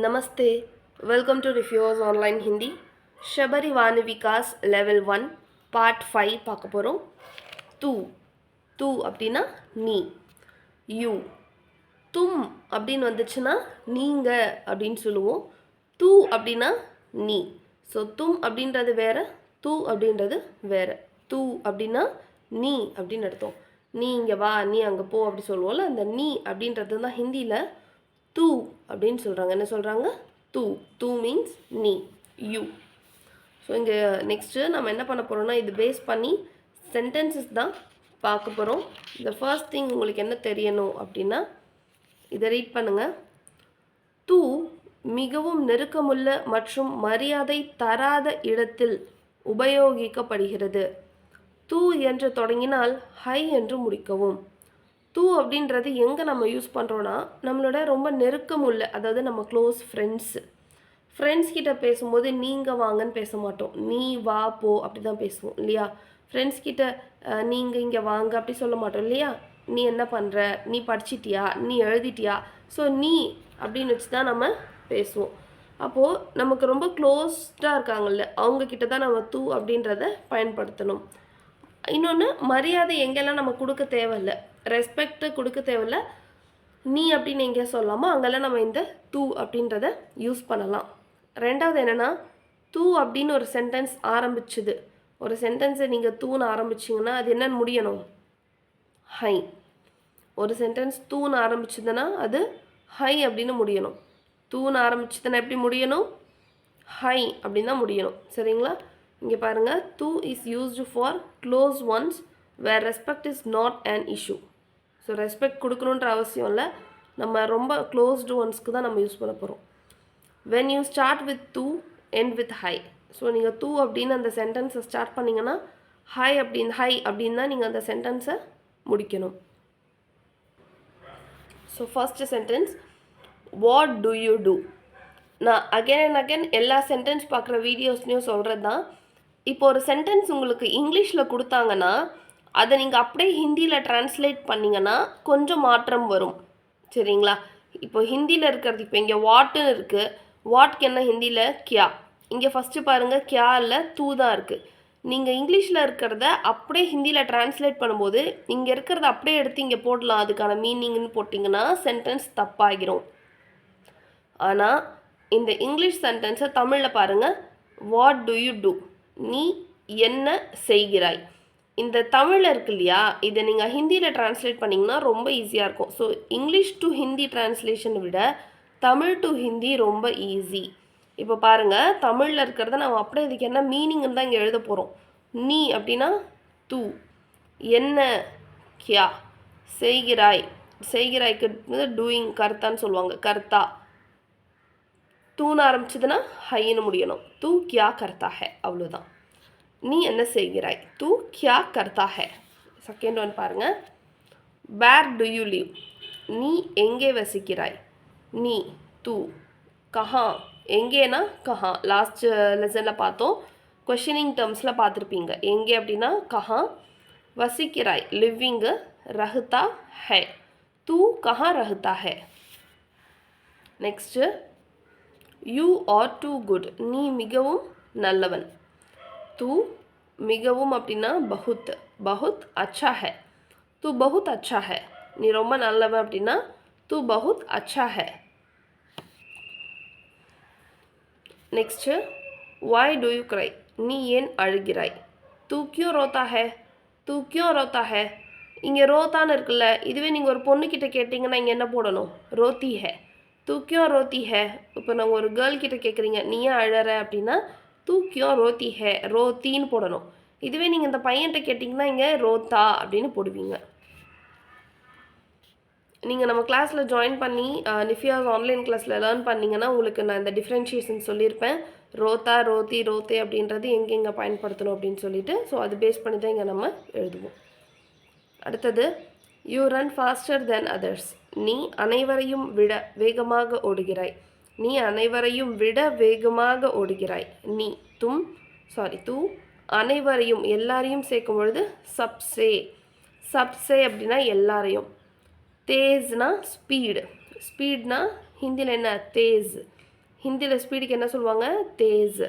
नमस्ते, welcome to refuge online Hindi शबरी वान विकास लेवल 1 पार्ट 5 பார்க்க போகிறோம். தூ அப்படின்னா நீ, யூ. தும் அப்படின்னு வந்துச்சுன்னா நீங்கள் அப்படின்னு சொல்லுவோம். தூ அப்படின்னா நீ. ஸோ தும் அப்படின்றது வேறு, தூ அப்படின்றது வேறு. தூ அப்படின்னா நீ அப்படின்னு அர்த்தம். நீ இங்கே வா, நீ அங்கே போ அப்படி சொல்லுவோம்ல, அந்த நீ அப்படின்றது தான் ஹிந்தியில் தூ அப்படின்னு சொல்கிறாங்க. என்ன சொல்கிறாங்க? தூ மீன்ஸ் நீ, யூ. ஸோ இங்கே நெக்ஸ்ட்டு நம்ம என்ன பண்ண போகிறோம்னா, இது பேஸ் பண்ணி சென்டென்சஸ் தான் பார்க்க போகிறோம். இந்த ஃபர்ஸ்ட் திங் உங்களுக்கு என்ன தெரியணும் அப்படின்னா, இதை ரீட் பண்ணுங்கள். தூ மிகவும் நெருக்கமுள்ள மற்றும் மரியாதை தராத இடத்தில் உபயோகிக்கப்படுகிறது. தூ என்று தொடங்கினால் ஹை என்று முடிக்கவும். தூ அப்படின்றது எங்கே நம்ம யூஸ் பண்ணுறோன்னா, நம்மளோட ரொம்ப நெருக்கம் உள்ள, அதாவது நம்ம க்ளோஸ் ஃப்ரெண்ட்ஸ் கிட்ட பேசும்போது நீங்கள் வாங்கன்னு பேச மாட்டோம், நீ வா போ அப்படி தான் பேசுவோம் இல்லையா? ஃப்ரெண்ட்ஸ் கிட்ட நீங்கள் இங்கே வாங்க அப்படி சொல்ல மாட்டோம் இல்லையா? நீ என்ன பண்ணுற, நீ படிச்சிட்டியா, நீ எழுதிட்டியா, ஸோ நீ அப்படின்னு வச்சு தான் நம்ம பேசுவோம். அப்போது நமக்கு ரொம்ப க்ளோஸ்டாக இருக்காங்கல்ல, அவங்கக்கிட்ட தான் நம்ம தூ அப்படின்றத பயன்படுத்தணும். இன்னொன்று, மரியாதை எங்கெல்லாம் நம்ம கொடுக்க தேவையில்லை, ரெஸ்பெக்ட் கொடுக்க தேவையில்ல, நீ அப்படின்னு எங்கேயா சொல்லாமல் அங்கெல்லாம் நம்ம இந்த தூ அப்படின்றத யூஸ் பண்ணலாம். ரெண்டாவது என்னென்னா, தூ அப்படின்னு ஒரு சென்டென்ஸ் ஆரம்பிச்சுது. ஒரு சென்டென்ஸை நீங்கள் தூன்னு ஆரம்பிச்சிங்கன்னா அது என்னன்னு முடியணும்? ஹை. ஒரு சென்டென்ஸ் தூன்னு ஆரம்பிச்சதுன்னா அது ஹை அப்படின்னு முடியணும். தூன்னு ஆரம்பிச்சதுன்னா எப்படி முடியணும்? ஹை அப்படின்னு தான் முடியணும். சரிங்களா? இங்கே பாருங்கள், தூ is used for close ones where respect is not an issue. So respect கொடுக்கணுன்ற அவசியம் இல்லை, நம்ம ரொம்ப க்ளோஸ்டு ஒன்ஸ்க்கு தான் நம்ம யூஸ் பண்ண போகிறோம். வென் யூ ஸ்டார்ட் வித் தூ எண்ட் வித் ஹை. ஸோ நீங்கள் தூ அப்படின்னு அந்த சென்டென்ஸை ஸ்டார்ட் பண்ணிங்கன்னா ஹை அப்படின்னு தான் நீங்கள் அந்த சென்டென்ஸை முடிக்கணும். So first sentence, what do you do. நான் அகெயின் அண்ட் அகெயின் எல்லா சென்டென்ஸ் பார்க்குற வீடியோஸ்லையும் சொல்கிறது தான், இப்போ ஒரு சென்டென்ஸ் உங்களுக்கு இங்கிலீஷில் கொடுத்தாங்கன்னா அதை நீங்கள் அப்படியே ஹிந்தியில் ட்ரான்ஸ்லேட் பண்ணிங்கன்னா கொஞ்சம் மாற்றம் வரும். சரிங்களா? இப்போ ஹிந்தியில் இருக்கிறது, இப்போ இங்கே வாட்டுன்னு இருக்குது, வாட்க்கு என்ன ஹிந்தியில் கியா. இங்கே ஃபஸ்ட்டு பாருங்கள், கியா இல்லை தூ தான் இருக்குது. நீங்கள் இங்கிலீஷில் இருக்கிறத அப்படியே ஹிந்தியில் ட்ரான்ஸ்லேட் பண்ணும்போது இங்கே இருக்கிறத அப்படியே எடுத்து இங்கே போடலாம், அதுக்கான மீனிங்னு போட்டிங்கன்னா சென்டென்ஸ் தப்பாகிரும். ஆனால் இந்த இங்கிலீஷ் சென்டென்ஸை தமிழில் பாருங்கள், வாட் டு யூ டூ, நீ என்ன செய்கிறாய். இந்த தமிழில் இருக்கு இல்லையா, இதை நீங்கள் ஹிந்தியில் ட்ரான்ஸ்லேட் பண்ணிங்கன்னா ரொம்ப ஈஸியாக இருக்கும். ஸோ இங்கிலீஷ் டு ஹிந்தி ட்ரான்ஸ்லேஷனை விட தமிழ் டு ஹிந்தி ரொம்ப ஈஸி. இப்போ பாருங்கள், தமிழில் இருக்கிறத நம்ம அப்படியே இதுக்கு என்ன மீனிங்னு தான் இங்கே எழுத போகிறோம். நீ அப்படின்னா தூ, என்ன கியா, செய்கிறாய்க்கு டூயிங் கர்த்தான்னு சொல்லுவாங்க, கர்த்தா. தூன்னு ஆரம்பிச்சதுன்னா ஹைன்னு முடியணும். தூ கியா கர்த்தா ஹே, அவ்வளோதான். நீ என்ன செய்கிறாய், தூ கியா கர்த்தா ஹே. செகண்ட் ஒன் பாருங்கள், வேர் டு யூ லிவ், நீ எங்கே வசிக்கிறாய், நீ தூ. கஹா, எங்கேனா கஹா. லாஸ்ட் லெசனில் பார்த்தோம், கொஷினிங் டேர்ம்ஸில் பார்த்துருப்பீங்க. எங்கே அப்படின்னா கஹா, வசிக்கிறாய் லிவிங்கு, ரஹ்தா ஹே, தூ கஹா ரஹ்தா ஹே. Next, you are too good, நீ மிகவும் நல்லவன். தூ மிகவும் அப்படின்னா பகுத் அச்சா ஹே, தூ பகுத் அச்சா ஹே. நீ ரொம்ப நல்லவன் அப்படின்னா தூ பகுத் அச்சா ஹே. Next, why do you cry, நீ ஏன் அழுகிறாய். தூ கியூ ரோத்தா ஹே, தூ கியூ ரோத்தா ஹே. இங்கே ரோத்தான்னு இருக்குல்ல, இதுவே நீங்கள் ஒரு பொண்ணுக்கிட்ட கேட்டிங்கன்னா இங்கே என்ன போடணும்? ரோத்தி ஹே, தூ கியூ ரோத்தி ஹே. இப்போ நாங்கள் ஒரு கேர்ள் கிட்ட கேட்குறீங்க, நீ ஏன் அழற அப்படின்னா தூ கியூ ரோத்தி ஹே, ரோத்தின்னு போடணும். இதுவே நீங்கள் இந்த பையன்கிட்ட கேட்டிங்கன்னா இங்கே ரோத்தா அப்படின்னு போடுவீங்க. நீங்கள் நம்ம கிளாஸில் ஜாயின் பண்ணி நிஃபியாஸ் ஆன்லைன் கிளாஸில் லேர்ன் பண்ணிங்கன்னா உங்களுக்கு நான் இந்த டிஃப்ரென்ஷியேஷன் சொல்லியிருப்பேன். ரோத்தா, ரோத்தி, ரோத்தே அப்படின்றது எங்கெங்கே பயன்படுத்தணும் அப்படின்னு சொல்லிட்டு. ஸோ அது பேஸ் பண்ணி தான் இங்கே நம்ம எழுதுவோம். அடுத்தது, you run faster than others, நீ அனைவரையும் விட வேகமாக ஓடுகிறாய். நீ அனைவரையும் விட வேகமாக ஓடுகிறாய். நீ தூ அனைவரையும் எல்லாரையும் சேர்க்கும் பொழுது சப்சே அப்படின்னா எல்லாரையும். தேஸ்னா ஸ்பீட்னா ஹிந்தியில் என்ன? தேஸ். ஹிந்தியில் ஸ்பீடுக்கு என்ன சொல்லுவாங்க? தேஸ்.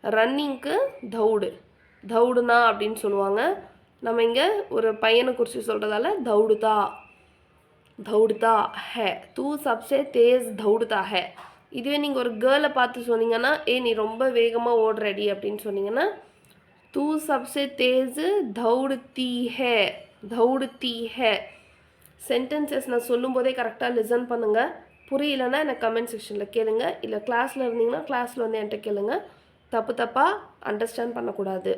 ரன்னிங்க்கு தௌடு. தௌடுனா அப்படின்னு சொல்லுவாங்க. நம்ம இங்கே ஒரு பையனை குறித்து சொல்கிறதால தௌடுதா தௌடுதா ஹே. தூ சப்சே தேஸ் தௌடுதா ஹே. இதுவே நீங்கள் ஒரு கேர்ளை பார்த்து சொன்னீங்கன்னா, நீ ரொம்ப வேகமாக ஓடுறடி அப்படின்னு சொன்னீங்கன்னா, தூ சப்சே தேஸ் தௌடுத்தி ஹே. தௌடுத்தி ஹே. சென்டென்சஸ் நான் சொல்லும்போதே கரெக்டாக லிசன் பண்ணுங்கள். புரியலன்னா எனக்கு கமெண்ட் செக்ஷனில் கேளுங்க. இல்லை கிளாஸில் இருந்தீங்கன்னா கிளாஸில் வந்து என்கிட்ட கேளுங்க. தப்பாக அண்டர்ஸ்டாண்ட் பண்ணக்கூடாது.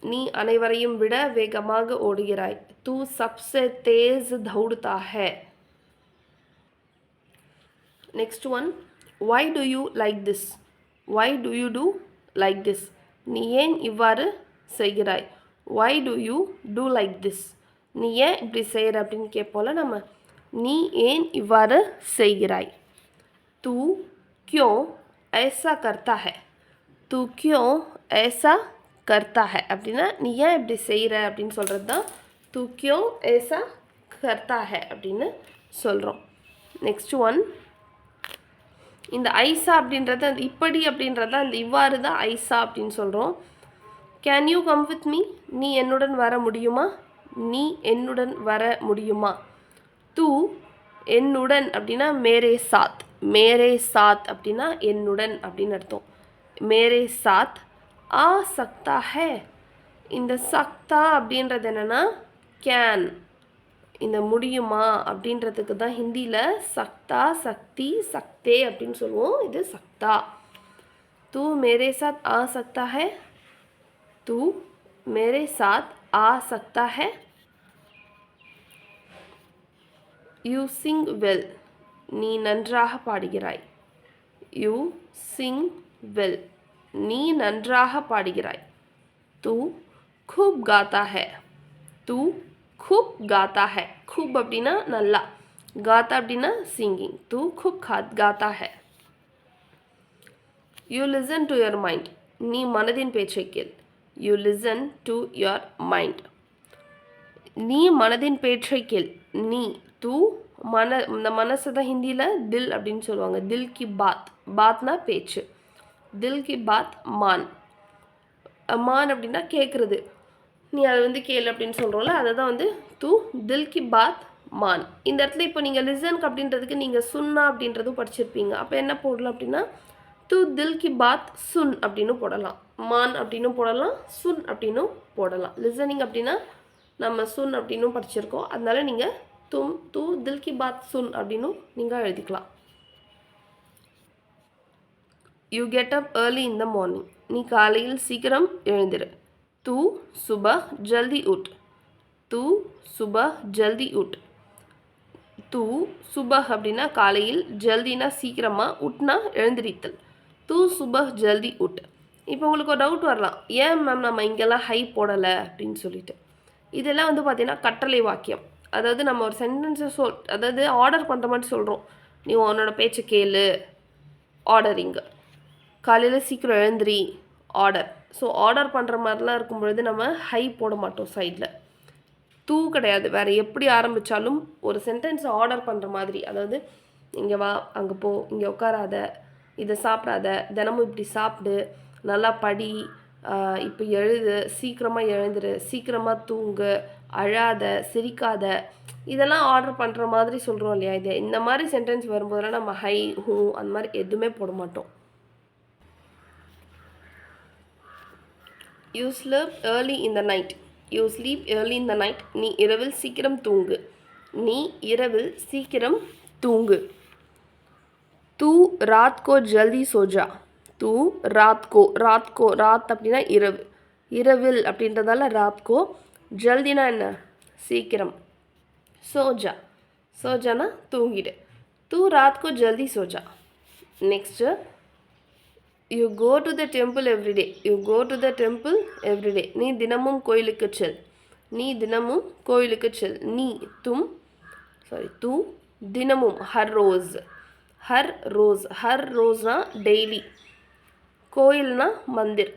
நீ அனைவரையும் விட வேகமாக ஓடுகிறாய். தூ சப்சே தேஸ் தௌடுதா ஹே. Next one, why do you like this? why do you do like this? நீ ஏன் இவ்வாறு செய்கிறாய்? why do you do like this? நீ ஏன் இப்படி செய்கிற அப்படின்னு கேட்போம்ல நம்ம. நீ ஏன் இவ்வாறு செய்கிறாய்? तू क्यों ऐसा करता है? तू क्यों ऐसा करता है அப்படின்னா நீ ஏன் இப்படி செய்கிற அப்படின்னு சொல்கிறது தான் तू क्यों ऐसा करता है அப்படின்னு சொல்கிறோம். நெக்ஸ்ட் ஒன், இந்த ஐசா அப்படின்றத அந்த இப்படி அப்படின்றத அந்த இவ்வாறு தான் ஐசா அப்படின்னு சொல்கிறோம். Can you come with me? நீ என்னுடன் வர முடியுமா? நீ என்னுடன் வர முடியுமா? தூ என்னுடன் அப்படின்னா மேரே சாத். மேரே சாத் அப்படின்னா என்னுடன் அப்படின்னு அர்த்தம். மேரே சாத் ஆ சக்தா ஹே. இந்த சக்தா அப்படின்றது என்னென்னா கேன். இந்த முடியுமா அப்படின்றதுக்கு தான் ஹிந்தியில் சக்தா, சக்தி, சக்தே அப்படின்னு சொல்லுவோம். இது சக்தா. தூ மேரே சாத் ஆ சக்தா ஹே. தூ மேரே சாத் ஆ சக்தா ஹே. You sing well. நீ நன்றாக பாடுகிறாய். You sing well. நீ நன்றாக பாடுகிறாய். தூ खूब गाता है. तू खूब गाता है. खूब அப்படின்னா நல்லா, गाता அப்படின்னா சிங்கிங். तू खूब गाता है. You listen to your mind. நீ மனதின் பேச்சை கேள். You listen to your mind. நீ மனதின் பேச்சை கேள். நீ தூ இந்த மனசு தான் ஹிந்தியில் தில் அப்படின்னு சொல்லுவாங்க. தில் கி பாத். பாத்னா பேச்சு. தில் கி பாத் மான். மான் அப்படின்னா கேட்குறது. நீ அதை வந்து கேளு அப்படின்னு சொல்கிறோம்ல, அதை தான் வந்து தூ தில் கி பாத் மான். இந்த இடத்துல இப்போ நீங்கள் லிசனுக்கு அப்படின்றதுக்கு நீங்கள் சுன்னா அப்படின்றதும் படிச்சிருப்பீங்க. அப்போ என்ன போடலாம் அப்படின்னா தூ தில் கி பாத் சுன் அப்படின்னு போடலாம். மான் அப்படின்னு போடலாம், சுன் அப்படின்னும் போடலாம். லிசனிங் அப்படின்னா நம்ம சுன் அப்படின்னும் படிச்சிருக்கோம். அதனால நீங்கள் தூ தில் கி பாத் சுன் அப்படின்னும் நீங்கள் எழுதிக்கலாம். You get up early in the morning. நீ காலையில் சீக்கிரம் எழுந்திரு. தூ சுபஹ் ஜல்தி உட். தூ சுபஹ் ஜல்தி உட். தூ சுபஹ் அப்படின்னா காலையில், ஜல்தினா சீக்கிரமாக, உட்னா எழுந்திரித்தல். தூ சுபஹ் ஜல்தி உட். இப்போ உங்களுக்கு ஒரு டவுட் வரலாம், ஏன் மேம் நம்ம இங்கெல்லாம் ஹை போடலை அப்படின்னு சொல்லிட்டு. இதெல்லாம் வந்து பார்த்திங்கன்னா கட்டளை வாக்கியம். அதாவது நம்ம ஒரு சென்டென்ஸை அதாவது ஆர்டர் பண்ணுற மாதிரி சொல்கிறோம். நீ உன்னோட பேச்சை கேளு, ஆர்டரிங்கு. காலையில் சீக்கிரம் எழுந்திரி, ஆர்டர். ஸோ ஆர்டர் பண்ணுற மாதிரிலாம் இருக்கும் பொழுது நம்ம ஹை போட மாட்டோம் சைடில். தூ கிடையாது. வேறு எப்படி ஆரம்பித்தாலும் ஒரு சென்டென்ஸை ஆர்டர் பண்ணுற மாதிரி, அதாவது இங்கே வா, அங்கே போ, இங்கே உட்காராத, இதை சாப்பிடாத, தினமும் இப்படி சாப்பிடு, நல்லா படி, இப்போ எழுது, சீக்கிரமாக எழுந்துரு, சீக்கிரமாக தூங்கு, அழாத, சிரிக்காத, இதெல்லாம் ஆர்டர் பண்ணுற மாதிரி சொல்கிறோம் இல்லையா. இது இந்த மாதிரி சென்டென்ஸ் வரும்போதெல்லாம் நம்ம ஹை, ஹூ அந்த மாதிரி எதுவுமே போட மாட்டோம். You sleep early in the night. You sleep early in the night. நீ இரவில் சீக்கிரம் தூங்கு. நீ இரவில் சீக்கிரம் தூங்கு. தூ ராத் கோ ஜல்தி சோஜா. தூ ராத் கோ. ராத் அப்படின்னா இரவு. இரவில் அப்படின்றதால ராத் கோ. ஜல்தினா என்ன? சீக்கிரம். சோஜா. சோஜானா தூங்கிடு. தூ ராத் கோ ஜல்தி சோஜா. Next, you go to the temple every day. You go to the temple every day. நீ தினமும் கோயிலுக்கு செல். நீ தினமும் கோயிலுக்கு செல். நீ தூ தினமும் ஹர் ரோஸ். ஹர் ரோஸ். ஹர் ரோஸ்னா டெய்லி. கோயில்னா மந்திர்.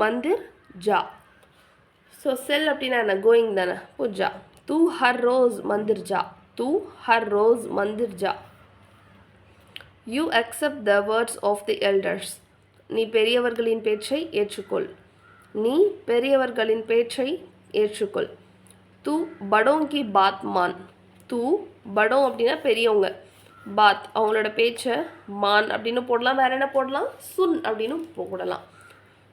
மந்திர் ஜா. ஸோ செல் அப்படின்னா என்ன? கோயிங் தானே. பூஜா. தூ ஹர் ரோஸ் மந்திர் ஜா. தூ ஹர் ரோஸ் மந்திர் ஜா. You accept the words of the elders. நீ பெரியவர்களின் பேச்சை ஏற்றுக்கொள். நீ பெரியவர்களின் பேச்சை ஏற்றுக்கொள். தூ படோங் கி பாத் மான். தூ படோங் அப்படின்னா பெரியவங்க, பாத் அவங்களோட பேச்சை, மான் அப்படின்னு போடலாம். வேறு என்ன போடலாம்? சுன் அப்படின்னு போடலாம்.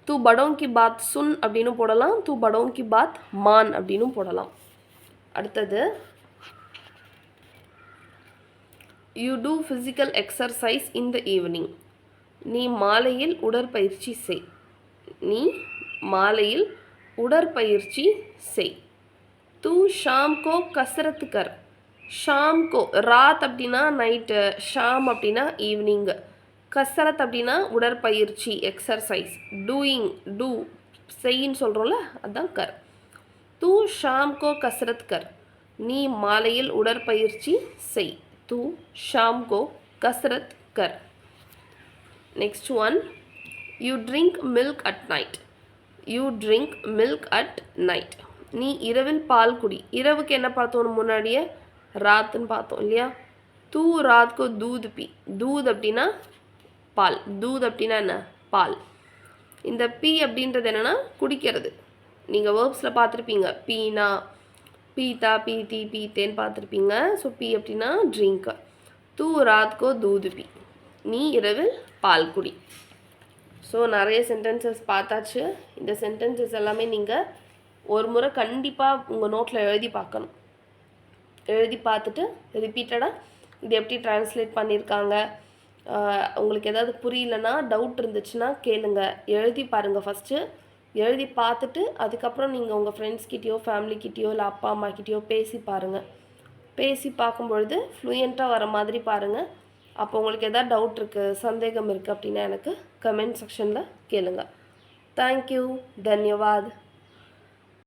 தூ படோங் கி பாத் சுன் அப்படின்னு போடலாம். தூ படோங் கி பாத் மான் அப்படின்னு போடலாம். அடுத்தது, you do physical exercise in the evening. நீ மாலையில் உடற்பயிற்சி செய். நீ மாலையில் உடற்பயிற்சி செய். தூ ஷாம் கோ கசரத் கர். ஷாம் கோ ராத் அப்படின்னா நைட்டு, ஷாம் அப்படின்னா ஈவினிங்கு, கசரத் அப்படின்னா உடற்பயிற்சி எக்ஸர்சைஸ், டூயிங் டூ செய்யின்னு சொல்கிறோம்ல அதுதான் கர். தூ ஷாம் கோ கசரத் கர். நீ மாலையில் உடற்பயிற்சி செய். தூ ஷாம் கோ கசரத் கர். Next one, you drink milk at night. You drink milk at night. நீ இரவில் பால் குடி. இரவுக்கு என்ன பார்த்தோம் முன்னாடியே? ராத்துன்னு பார்த்தோம் இல்லையா? தூ ராத் கோ தூத் பி. தூத் அப்படின்னா பால், தூத் அப்படின்னா என்ன? பால். இந்த பி அப்படின்றது என்னென்னா குடிக்கிறது. நீங்கள் வேர்ப்ஸில் பார்த்துருப்பீங்க, பீனா பீத்தா பீத்தி பீத்தேன்னு பார்த்துருப்பீங்க. ஸோ பி அப்படின்னா ட்ரிங்க். தூ ராத் கோ தூத் பி. நீ இரவில் பால் குடி. ஸோ நிறைய சென்டென்சஸ் பார்த்தாச்சு. இந்த சென்டென்சஸ் எல்லாமே நீங்கள் ஒரு முறை கண்டிப்பாக உங்கள் நோட்டில் எழுதி பார்க்கணும். எழுதி பார்த்துட்டு ரிப்பீட்டடாக இது எப்படி ட்ரான்ஸ்லேட் பண்ணியிருக்காங்க, உங்களுக்கு ஏதாவது புரியலன்னா, டவுட் இருந்துச்சுன்னா கேளுங்க. எழுதி பாருங்கள் ஃபஸ்ட்டு. எழுதி பார்த்துட்டு அதுக்கப்புறம் நீங்கள் உங்கள் ஃப்ரெண்ட்ஸ்கிட்டயோ ஃபேமிலிக்கிட்டேயோ இல்லை அப்பா அம்மாக்கிட்டேயோ பேசி பாருங்கள். பேசி பார்க்கும்பொழுது ஃப்ளூயண்ட்டாக வர மாதிரி பாருங்கள். அப்போ உங்களுக்கு எதாவது டவுட் இருக்குது, சந்தேகம் இருக்குது அப்படின்னா எனக்கு கமெண்ட் செக்ஷனில் கேளுங்க. தேங்க்யூ. தன்யவாத்.